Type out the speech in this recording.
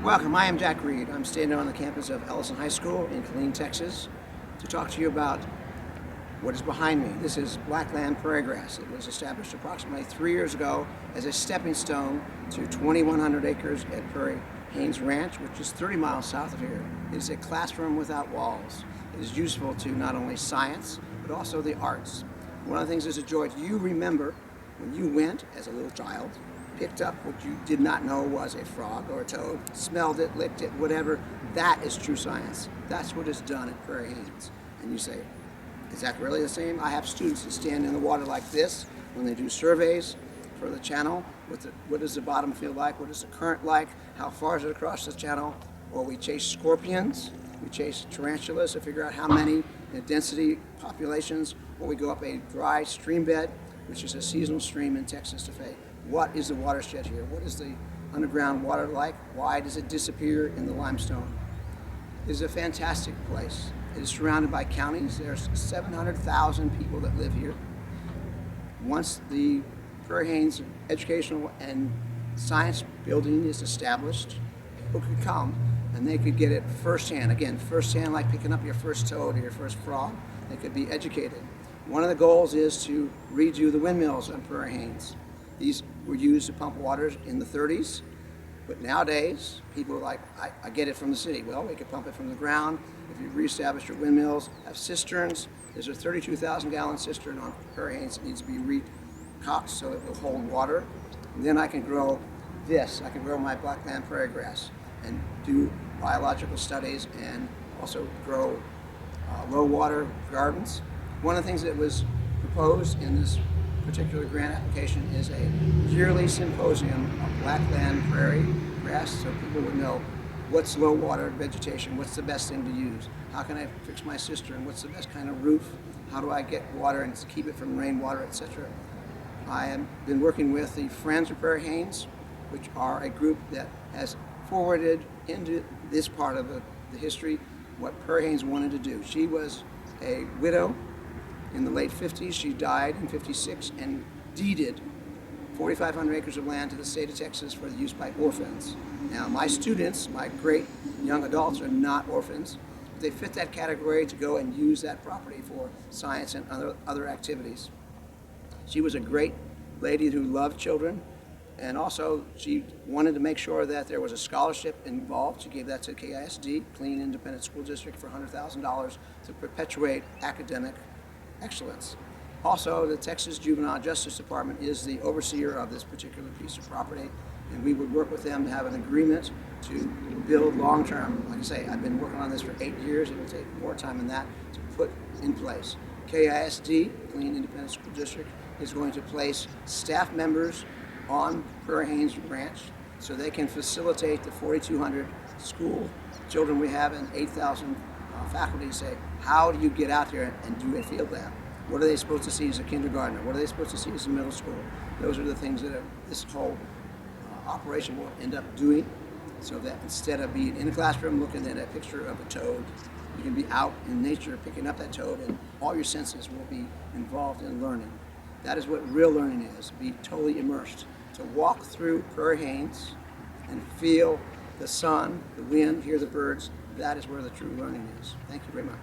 Welcome, I am Jack Reed. I'm standing on the campus of Ellison High School in Killeen, Texas, to talk to you about what is behind me. This is blackland prairie grass. It was established approximately 3 years ago as a stepping stone to 2,100 acres at Haynes Ranch, which is 30 miles south of here. It is a classroom without walls. It is useful to not only science, but also the arts. One of the things that's a joy, do you remember when you went as a little child, picked up what you did not know was a frog or a toad, smelled it, licked it, whatever? That is true science. That's what is done at Parrie Haynes. And you say, is that really the same? I have students that stand in the water like this when they do surveys for the channel. What does the bottom feel like? What is the current like? How far is it across the channel? Or we chase scorpions, we chase tarantulas to figure out how many in density populations, or we go up a dry stream bed, which is a seasonal stream in Texas to Fay. What is the watershed here? What is the underground water like? Why does it disappear in the limestone? It is a fantastic place. It is surrounded by counties. There's 700,000 people that live here. Once the Parrie Haynes Educational and Science Building is established, people could come and they could get it firsthand. Again, firsthand, like picking up your first toad or your first frog. They could be educated. One of the goals is to redo the windmills on Parrie Haynes. These were used to pump waters in the 30s, but nowadays people are like, I get it from the city. Well, we could pump it from the ground. If you reestablish your windmills, have cisterns. There's a 32,000 gallon cistern on Parrie Haynes that needs to be recocked so it will hold water. And then I can grow this. I can grow my blackland prairie grass and do biological studies and also grow low water gardens. One of the things that was proposed in this particular grant application is a yearly symposium of blackland prairie grass, so people would know what's low water vegetation, what's the best thing to use, how can I fix my cistern, what's the best kind of roof, how do I get water and keep it from rainwater, etc. I have been working with the Friends of Parrie Haynes, which are a group that has forwarded into this part of the history what Parrie Haynes wanted to do. She was a widow in the late 50s. She died in 56 and deeded 4,500 acres of land to the state of Texas for the use by orphans. Now, my students, my great young adults, are not orphans. They fit that category to go and use that property for science and other activities. She was a great lady who loved children, and also she wanted to make sure that there was a scholarship involved. She gave that to KISD, Killeen Independent School District, for $100,000 to perpetuate academic excellence. Also, the Texas Juvenile Justice Department is the overseer of this particular piece of property, and we would work with them to have an agreement to build long-term. Like I say, I've been working on this for 8 years. It will take more time than that to put in place. KISD, Killeen Independent School District, is going to place staff members on Parrie Haynes Ranch so they can facilitate the 4,200 school children we have and 8,000 faculty. Say, how do you get out there and do a field lab? What are they supposed to see as a kindergartner? What are they supposed to see as a middle school? Those are the things that this whole operation will end up doing, so that instead of being in a classroom looking at a picture of a toad, you can be out in nature picking up that toad, and all your senses will be involved in learning. That is what real learning is, be totally immersed. To walk through Parrie Haynes and feel the sun, the wind, hear the birds, that is where the true learning is. Thank you very much.